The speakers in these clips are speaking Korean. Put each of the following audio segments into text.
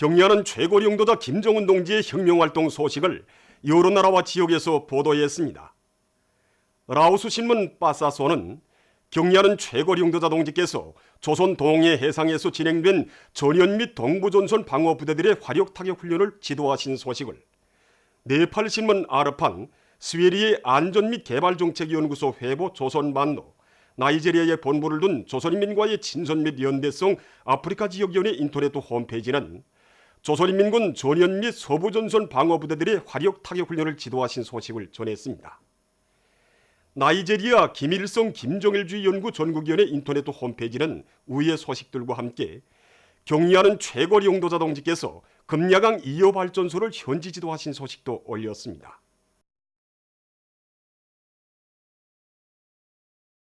경리하는 최고리 용도자 김정은 동지의 혁명활동 소식을 여러 나라와 지역에서 보도했습니다. 라오스 신문 빠사소는 경리하는 최고리 용도자 동지께서 조선 동해 해상에서 진행된 전연 및 동부전선 방어부대들의 화력 타격 훈련을 지도하신 소식을, 네팔 신문 아르판 스웨리의 안전 및 개발정책연구소 회보 조선반도, 나이제리아에 본부를 둔 조선인민과의 친선 및 연대성 아프리카 지역위원회 인터넷 홈페이지는 조선인민군 전연 및 서부전선 방어부대들의 화력 타격 훈련을 지도하신 소식을 전했습니다. 나이제리아 김일성 김정일주의 연구 전국위원회 인터넷 홈페이지는 위의 소식들과 함께 경리하는 최고리 용도자 동지께서 금야강 2호 발전소를 현지 지도하신 소식도 올렸습니다.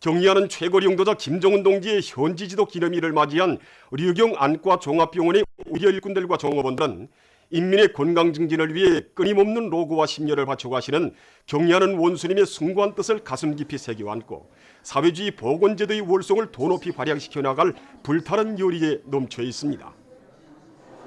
경리하는 최고리 용도자 김정은 동지의 현지 지도 기념일을 맞이한 류경 안과 종합병원의 의료 일꾼들과 종업원들은 인민의 건강 증진을 위해 끊임없는 노고와 심려를 바쳐가시는 경리하는 원수님의 숭고한 뜻을 가슴 깊이 새겨안고 사회주의 복원제도의 월성을 더 높이 발양시켜 나갈 불타는 열의에 넘쳐 있습니다.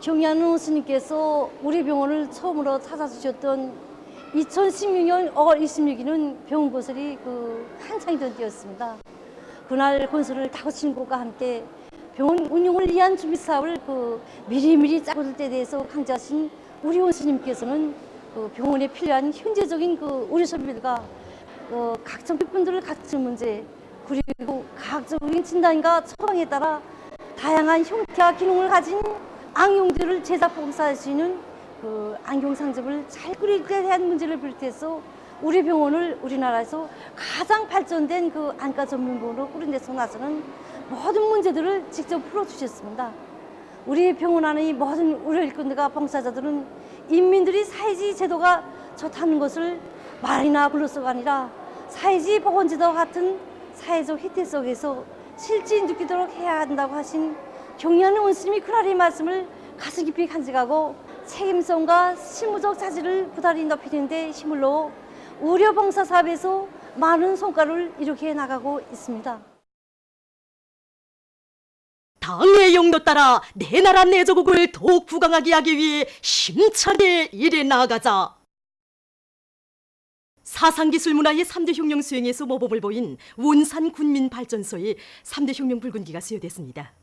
경리하는 원수님께서 우리 병원을 처음으로 찾아주셨던 2016년 5월 26일은 병원 건설이 한창이던 때였습니다. 그날 건설을 다고친 곳과 함께 병원 운영을 위한 준비 사업을 미리미리 짜고들 때에 대해서 강조하신 우리 원수님께서는 병원에 필요한 현재적인 의료 설비들과 각종 비품들을 갖춘 문제, 그리고 과학적인 진단과 처방에 따라 다양한 형태와 기능을 가진 안경들을 제작 봉사할 수 있는 안경 상점을 잘 꾸릴 때 대한 문제를 비롯해서 우리 병원을 우리나라에서 가장 발전된 안과 전문병원으로 꾸린 데서 나서는 모든 문제들을 직접 풀어주셨습니다. 우리 병원 안의 모든 의료 일꾼들과 봉사자들은 인민들이 사회주의 제도가 좋다는 것을 말이나 불로서가 아니라 사회주의 보건제도와 같은 사회적 혜택 속에서 실제 느끼도록 해야 한다고 하신 경리하는 원수님이 그날의 말씀을 가슴 깊이 간직하고 책임성과 실무적 자질을 부단히 높이는 데 힘을 넣어 의료 봉사 사업에서 많은 성과를 이루게 나가고 있습니다. 당의 용도 따라 내 나라 내 조국을 더욱 부강하게 하기 위해 힘차게 일해 나가자. 사상기술 문화의 3대 혁명 수행에서 모범을 보인 원산 군민발전소에 3대 혁명 붉은기가 수여됐습니다.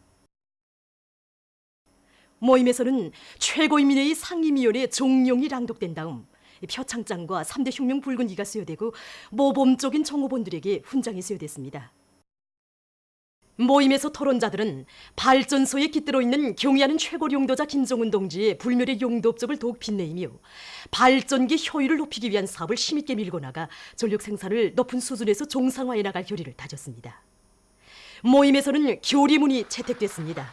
모임에서는 최고인민회의 상임위원회 종용이 랑독된 다음 표창장과 3대 혁명 붉은기가 수여되고 모범적인 종업원들에게 훈장이 수여됐습니다. 모임에서 토론자들은 발전소에 깃들어 있는 경의하는 최고리 용도자 김정은 동지의 불멸의 용도 업적을 더욱 빛내이며 발전기 효율을 높이기 위한 사업을 힘있게 밀고 나가 전력 생산을 높은 수준에서 정상화해 나갈 결의를 다졌습니다. 모임에서는 결의문이 채택됐습니다.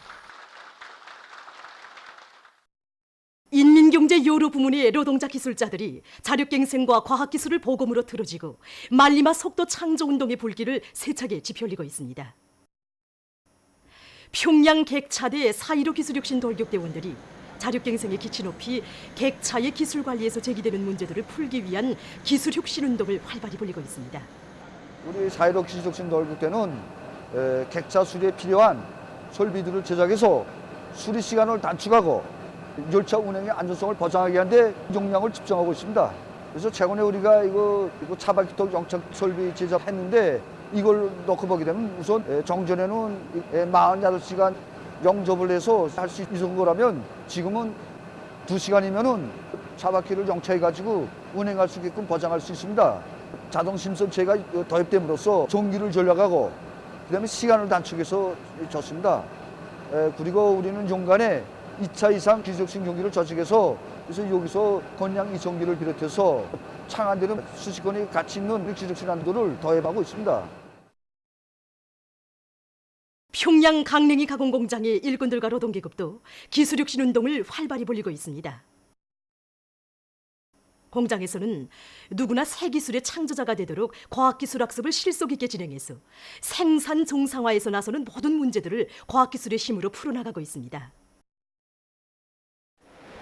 인민경제 여러 부문의 노동자 기술자들이 자력갱생과 과학기술을 보검으로 틀어지고 말리마 속도 창조운동의 불길을 세차게 지펴올리고 있습니다. 평양 객차대 4.15 기술혁신 돌격대원들이 자력갱생의 기치 높이 객차의 기술관리에서 제기되는 문제들을 풀기 위한 기술혁신운동을 활발히 벌이고 있습니다. 우리 4.15 기술혁신 돌격대는 객차 수리에 필요한 설비들을 제작해서 수리 시간을 단축하고 열차 운행의 안전성을 보장하기 위한데 용량을 집중하고 있습니다. 그래서 최근에 우리가 이거 차바퀴턱 영착 설비 제작했는데 이걸 놓고 보게 되면 우선 정전에는 48시간 영접을 해서 할 수 있는 거라면 지금은 2시간이면은 차바퀴를 영착해가지고 운행할 수 있게끔 보장할 수 있습니다. 자동 심선체가 도입됨으로써 전기를 절약하고 그다음에 시간을 단축해서 좋습니다. 그리고 우리는 용간에 2차 이상 기술혁신 경기를 조직해서 그래서 여기서 건양 이전기를 비롯해서 창안되는 수십 건의 가치 있는 기술혁신 안도를 더해가고 있습니다. 평양 강냉이 가공 공장의 일꾼들과 노동계급도 기술혁신 운동을 활발히 벌이고 있습니다. 공장에서는 누구나 새 기술의 창조자가 되도록 과학기술 학습을 실속 있게 진행해서 생산 정상화에서 나서는 모든 문제들을 과학기술의 힘으로 풀어나가고 있습니다.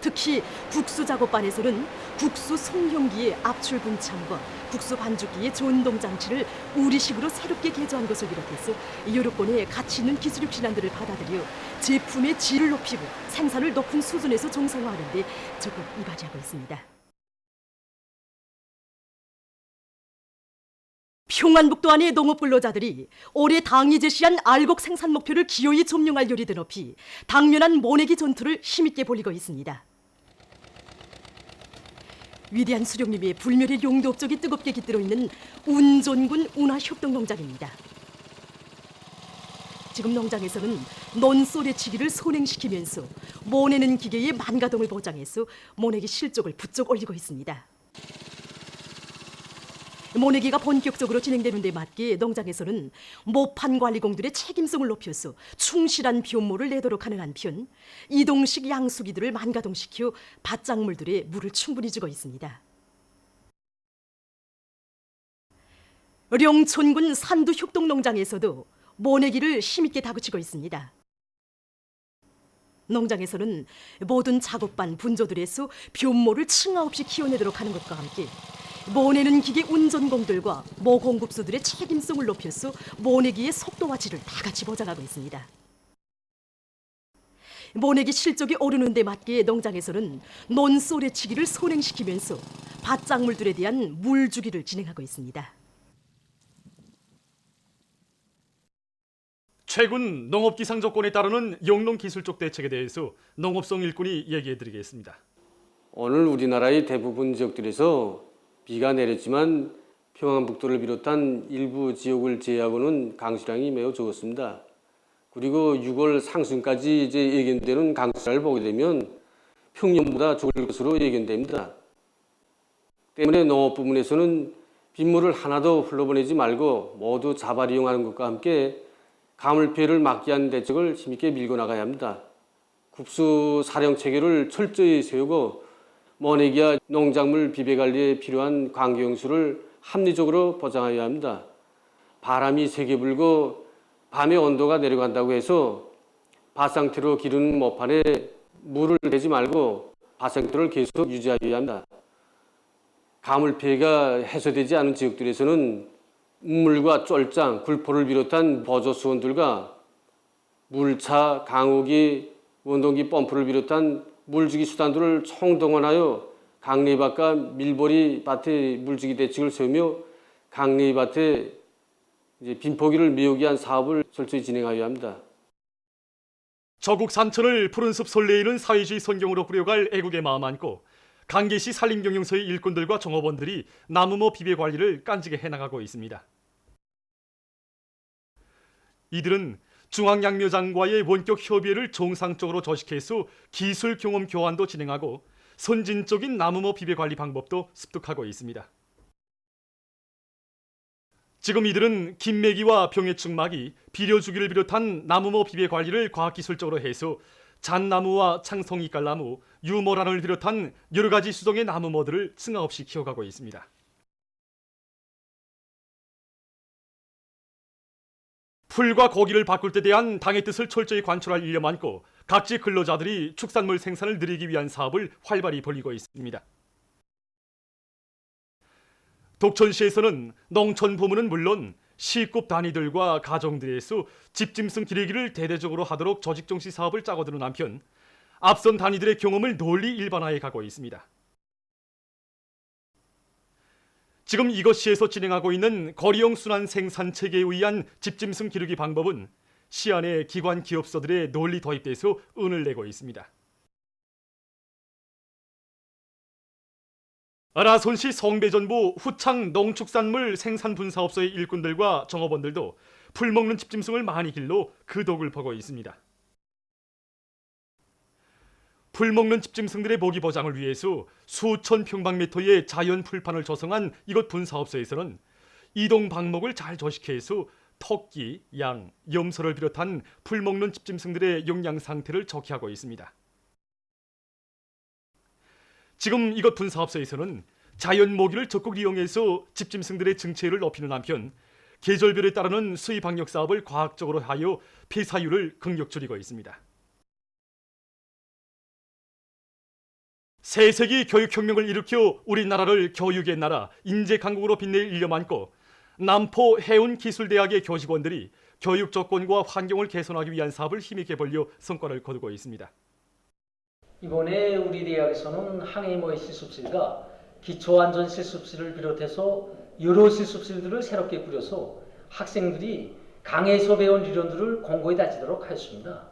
특히 국수작업반에서는 국수 송형기의 압출 분창과 국수 반죽기의 전동 장치를 우리식으로 새롭게 개조한 것을 비롯해서 여러 건의 가치 있는 기술력 신안들을 받아들여 제품의 질을 높이고 생산을 높은 수준에서 정상화하는 데 적극 이바지하고 있습니다. 평안북도 안의 농업 근로자들이 올해 당이 제시한 알곡 생산 목표를 기어이 점령할 요리 드높이 당면한 모내기 전투를 힘있게 벌이고 있습니다. 위대한 수령님의 불멸의 용도 업적이 뜨겁게 깃들어 있는 운전군 운하협동농장입니다. 지금 농장에서는 논소래치기를 선행시키면서 모내는 기계의 만가동을 보장해서 모내기 실적을 부쩍 올리고 있습니다. 모내기가 본격적으로 진행되는 데 맞게 농장에서는 모판 관리공들의 책임성을 높여서 충실한 변모를 내도록 하는 한편 이동식 양수기들을 만가동시켜 밭작물들에 물을 충분히 주고 있습니다. 령촌군 산두 협동농장에서도 모내기를 힘있게 다그치고 있습니다. 농장에서는 모든 작업반 분조들에서 변모를 층하 없이 키워내도록 하는 것과 함께 모내는 기계 운전공들과 모공급수들의 책임성을 높여서 모내기의 속도와 질을 다 같이 보장하고 있습니다. 모내기 실적이 오르는 데 맞게 농장에서는 논소래치기를 선행시키면서 밭작물들에 대한 물주기를 진행하고 있습니다. 최근 농업기상 조건에 따르는 영농기술적 대책에 대해서 농업성 일꾼이 얘기해드리겠습니다. 오늘 우리나라의 대부분 지역들에서 비가 내렸지만 평안북도를 비롯한 일부 지역을 제외하고는 강수량이 매우 적었습니다. 그리고 6월 상순까지 예견되는 강수량을 보게 되면 평년보다 적을 것으로 예견됩니다. 때문에 농업 부문에서는 빗물을 하나도 흘러보내지 말고 모두 자발이용하는 것과 함께 가물 피해를 막기 위한 대책을 힘있게 밀고 나가야 합니다. 국수 사령 체계를 철저히 세우고 모내기와 농작물 비배 관리에 필요한 관계용수를 합리적으로 보장해야 합니다. 바람이 세게 불고 밤에 온도가 내려간다고 해서 밭 상태로 기르는 모판에 물을 대지 말고 밭 상태를 계속 유지해야 합니다. 가물 피해가 해소되지 않은 지역들에서는 우물과 쫄장, 굴포를 비롯한 보조 수원들과 물차, 강호기, 원동기 펌프를 비롯한 물주기 수단들을 총동원하여 강내밭과 밀보리 밭에 물주기 대책을 세우며 강내밭에 빈포기를 메우기 위한 사업을 철저히 진행하여야 합니다. 저국 산천을 푸른 숲 설레이는 사회주의 선경으로 꾸려갈 애국의 마음 안고 강계시 산림경영서의 일꾼들과 종업원들이 나무모 비배 관리를 깐지게 해나가고 있습니다. 이들은 중앙양묘장과의 원격 협의회를 정상적으로 조직해서 기술 경험 교환도 진행하고 선진적인 나무모 비배 관리 방법도 습득하고 있습니다. 지금 이들은 김매기와 병해충막이 비료주기를 비롯한 나무모 비배 관리를 과학기술적으로 해서 잣나무와 창성이깔나무, 유모란을 비롯한 여러 가지 수종의 나무모들을 승하 없이 키워가고 있습니다. 풀과 고기를 바꿀 때 대한 당의 뜻을 철저히 관철할 일념 안고 각지 근로자들이 축산물 생산을 늘리기 위한 사업을 활발히 벌이고 있습니다. 독천시에서는 농촌 부문은 물론 시급 단위들과 가정들에서 집짐승 기르기를 대대적으로 하도록 조직정시 사업을 짜고드는 한편 앞선 단위들의 경험을 널리 일반화해 가고 있습니다. 지금 이것시에서 진행하고 있는 거리형 순환 생산 체계에 의한 집짐승 기르기 방법은 시안의 기관 기업소들에 널리 도입돼서 운을 내고 있습니다. 아라손시 성배전부 후창 농축산물 생산분사업소의 일꾼들과 정업원들도 풀 먹는 집짐승을 많이 길러 그 덕을 보고 있습니다. 풀 먹는 집짐승들의 먹이 보장을 위해서 수천 평방미터의 자연 풀판을 조성한 이곳 분사업소에서는 이동 방목을 잘 조식해서 토끼, 양, 염소를 비롯한 풀 먹는 집짐승들의 영양 상태를 좋게 하고 있습니다. 지금 이곳 분사업소에서는 자연 모기를 적극 이용해서 집짐승들의 증체율을 높이는 한편 계절별에 따르는 수의 방역 사업을 과학적으로 하여 폐사율을 극력 줄이고 있습니다. 세세기 교육혁명을 일으켜 우리나라를 교육의 나라, 인재강국으로 빛낼 일념 안고 남포 해운기술대학의 교직원들이 교육 조건과 환경을 개선하기 위한 사업을 힘있게 벌려 성과를 거두고 있습니다. 이번에 우리 대학에서는 항해모의 실습실과 기초안전 실습실을 비롯해서 여러 실습실들을 새롭게 꾸려서 학생들이 강에서 배운 이론들을 공고히 다지도록 하였습니다.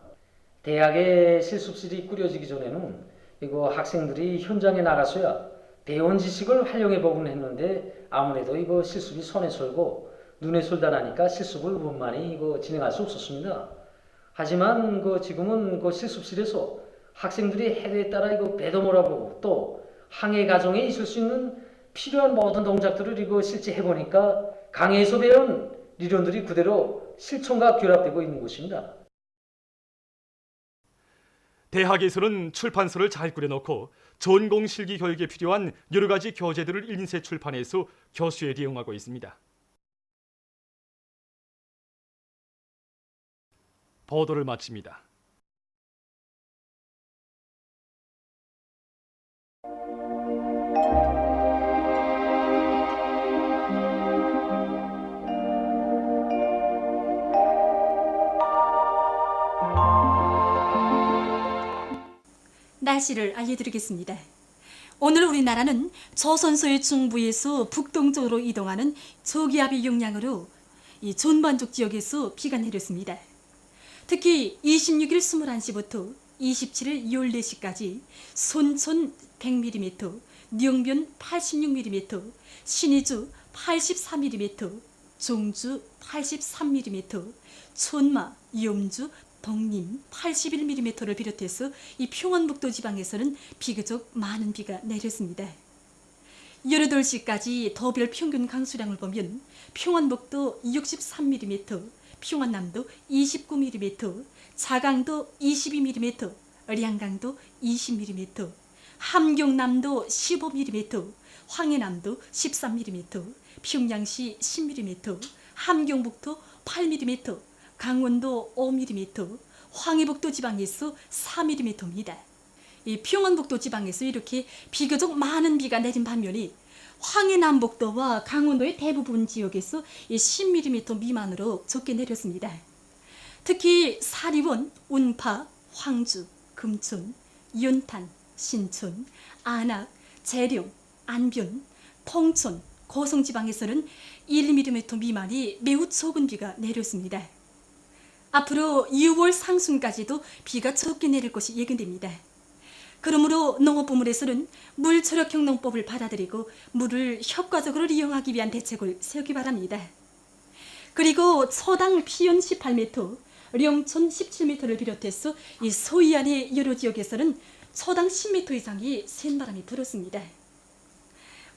대학의 실습실이 꾸려지기 전에는 이거 학생들이 현장에 나가서야 배운 지식을 활용해 보곤 했는데 아무래도 이거 실습이 손에 설고 눈에 설다 나니까 실습을 원만히 이거 진행할 수 없었습니다. 하지만 지금은 실습실에서 학생들이 해외에 따라 이거 배도 몰아보고 또 항해 과정에 있을 수 있는 필요한 모든 동작들을 이거 실제 해보니까 강에서 배운理論들이 그대로 실천과 결합되고 있는 것입니다. 대학에서는 출판서를 잘 꾸려놓고 전공 실기 교육에 필요한 여러 가지 교재들을 인쇄 출판해서 교수에 이용하고 있습니다. 보도를 마칩니다. 날씨를 알려드리겠습니다. 오늘 우리나라는 조선소의 중부에서 북동쪽으로 이동하는 저기압의 영향으로 이 전반적 지역에서 비가 내렸습니다. 특히 26일 21시부터 27일 14시까지 손천 100mm, 령변 86mm, 신의주 84mm, 종주 83mm, 촌마, 염주, 덕림 81mm를 비롯해서 이 평안북도 지방에서는 비교적 많은 비가 내렸습니다. 18시까지 더별 평균 강수량을 보면 평안북도 63mm, 평안남도 29mm, 자강도 22mm, 량강도 20mm, 함경남도 15mm, 황해남도 13mm, 평양시 10mm, 함경북도 8mm, 강원도 5mm, 황해북도 지방에서 4mm입니다. 이 평안북도 지방에서 이렇게 비교적 많은 비가 내린 반면에 황해남북도와 강원도의 대부분 지역에서 10mm 미만으로 적게 내렸습니다. 특히 사리원, 운파, 황주, 금촌, 연탄, 신촌, 안악, 재령, 안변, 통촌, 고성지방에서는 1mm 미만이 매우 적은 비가 내렸습니다. 앞으로 6월 상순까지도 비가 적게 내릴 것이 예견됩니다. 그러므로 농업부문에서는 물초력형농법을 받아들이고 물을 효과적으로 이용하기 위한 대책을 세우기 바랍니다. 그리고 초당 피연 18m, 령촌 17m를 비롯해서 이 서해안의 여러 지역에서는 초당 10m 이상의 센 바람이 불었습니다.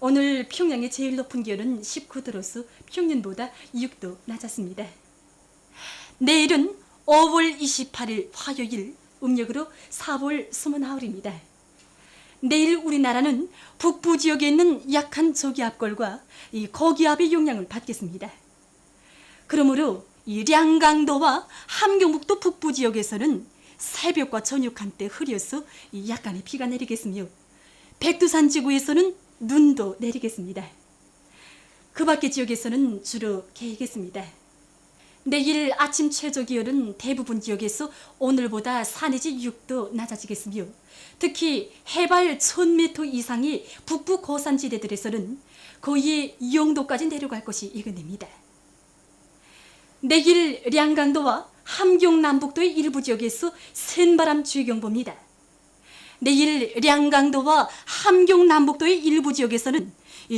오늘 평양의 제일 높은 기온은 19도로서 평년보다 6도 낮았습니다. 내일은 5월 28일 화요일, 음력으로 4월 29일입니다. 내일 우리나라는 북부 지역에 있는 약한 저기압골과 이 고기압의 영향을 받겠습니다. 그러므로 이 량강도와 함경북도 북부 지역에서는 새벽과 저녁 한때 흐려서 약간의 비가 내리겠으며 백두산 지구에서는 눈도 내리겠습니다. 그 밖의 지역에서는 주로 개겠습니다. 내일 아침 최저 기온은 대부분 지역에서 오늘보다 4 내지 6도 낮아지겠으며 특히 해발 1000m 이상의 북부 고산지대들에서는 거의 0도까지 내려갈 것이 예견됩니다. 내일 량강도와 함경남북도의 일부 지역에서 센바람 주의경보입니다. 내일 량강도와 함경남북도의 일부 지역에서는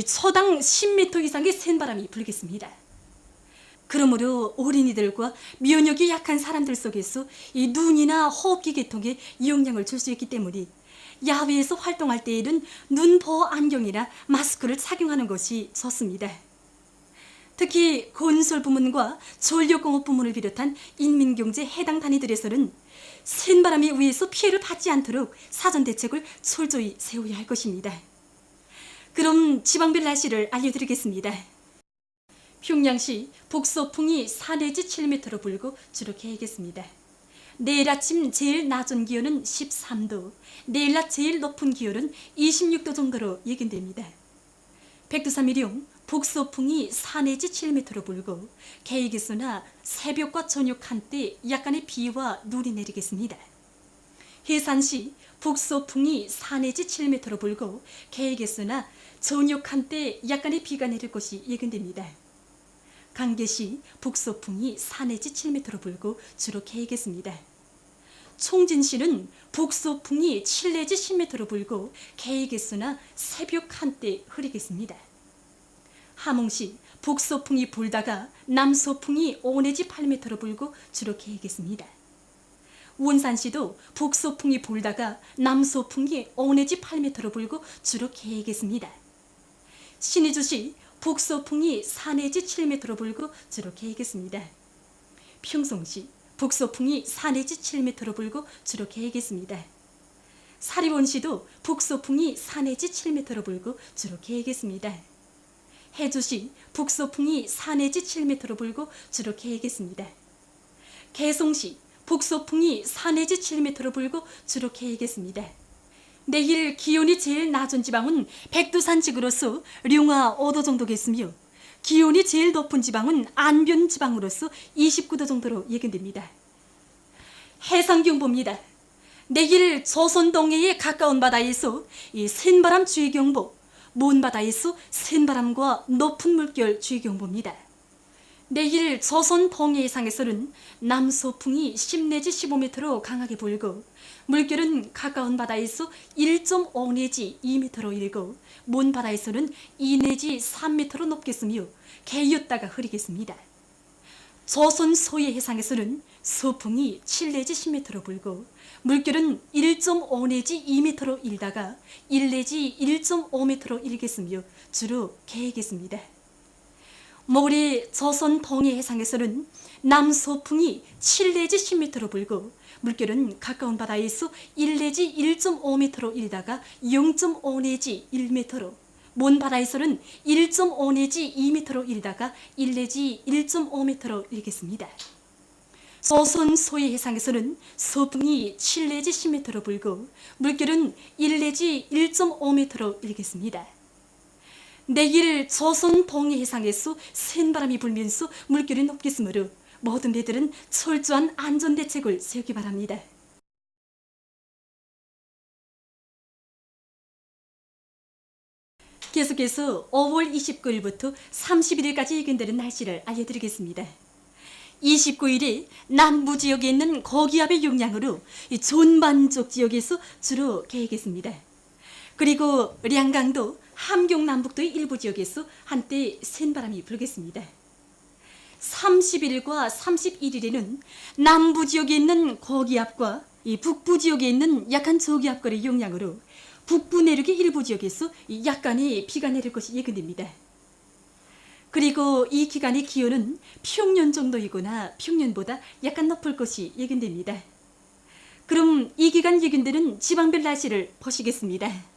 초당 10m 이상의 센바람이 불겠습니다. 그러므로 어린이들과 면역이 약한 사람들 속에서 이 눈이나 호흡기 계통에 영향을 줄 수 있기 때문에 야외에서 활동할 때에는 눈보호 안경이나 마스크를 착용하는 것이 좋습니다. 특히 건설 부문과 전력공업 부문을 비롯한 인민경제 해당 단위들에서는 센바람에 의해서 피해를 받지 않도록 사전 대책을 철저히 세워야 할 것입니다. 그럼 지방별 날씨를 알려드리겠습니다. 평양시 북서풍이 4 내지 7m로 불고 주로 개겠습니다. 내일 아침 제일 낮은 기온은 13도, 내일 낮 제일 높은 기온은 26도 정도로 예견됩니다. 백두산미령 북서풍이 4 내지 7m로 불고 계획에서나 새벽과 저녁 한때 약간의 비와 눈이 내리겠습니다. 해산시 북서풍이 4 내지 7m로 불고 계획에서나 저녁 한때 약간의 비가 내릴 것이 예견됩니다. 강계시 북서풍이 4 내지 7m로 불고 주로 계획했습니다. 총진시는 북서풍이 7 내지 10m로 불고 계획했으나 새벽 한때 흐리겠습니다. 함흥시 북서풍이 불다가 남서풍이 5 내지 8m로 불고 주로 계획했습니다. 원산시도 북서풍이 불다가 남서풍이 5 내지 8m로 불고 주로 계획했습니다. 신의주시 북서풍이 4 내지 7m로 불고 주로 계획했습니다. 평성시 북서풍이 4 내지 7m로 불고 주로 계획했습니다. 사리원시도 북서풍이 4 내지 7m로 불고 주로 계획했습니다. 해주시 북서풍이 4 내지 7m로 불고 주로 계획했습니다. 개성시 북서풍이 4 내지 7m로 불고 주로 계획했습니다. 내일 기온이 제일 낮은 지방은 백두산 지구로서 룡화 5도 정도겠으며 기온이 제일 높은 지방은 안변 지방으로서 29도 정도로 예견됩니다. 해상경보입니다. 내일 조선 동해에 가까운 바다에서 센바람 주의경보, 먼 바다에서 센바람과 높은 물결 주의경보입니다. 내일 조선 동해 해상에서는 남서풍이 10 내지 15m로 강하게 불고 물결은 가까운 바다에서 1.5 내지 2m로 일고 먼 바다에서는 2 내지 3m로 높겠으며 개였다가 흐리겠습니다. 조선 서해 해상에서는 서풍이 7 내지 10m로 불고 물결은 1.5 내지 2m로 일다가 1 내지 1.5m로 일겠으며 주로 개겠습니다. 모레 조선 동해 해상에서는 남서풍이 7 내지 10m로 불고 물결은 가까운 바다에서 1 내지 1.5m로 일다가 0.5 내지 1m로 먼 바다에서는 1.5 내지 2m로 일다가 1 내지 1.5m로 일겠습니다. 조선 서해 해상에서는 서풍이 7 내지 10m로 불고 물결은 1 내지 1.5m로 일겠습니다. 내일 조선 동해 해상에서 센바람이 불면서 물결이 높겠으므로 모든 배들은 철저한 안전대책을 세우기 바랍니다. 계속해서 5월 29일부터 31일까지 예견되는 날씨를 알려드리겠습니다. 29일에 남부 지역에 있는 고기압의 영향으로 전반적 지역에서 주로 계획했습니다. 그리고 량강도, 함경 남북도의 일부 지역에서 한때 센바람이 불겠습니다. 30일과 31일에는 남부 지역에 있는 고기압과 북부 지역에 있는 약한 저기압거리의 영향으로 북부 내륙의 일부 지역에서 약간의 비가 내릴 것이 예견됩니다. 그리고 이 기간의 기온은 평년 정도이거나 평년보다 약간 높을 것이 예견됩니다. 그럼 이 기간 예견되는 지방별 날씨를 보시겠습니다.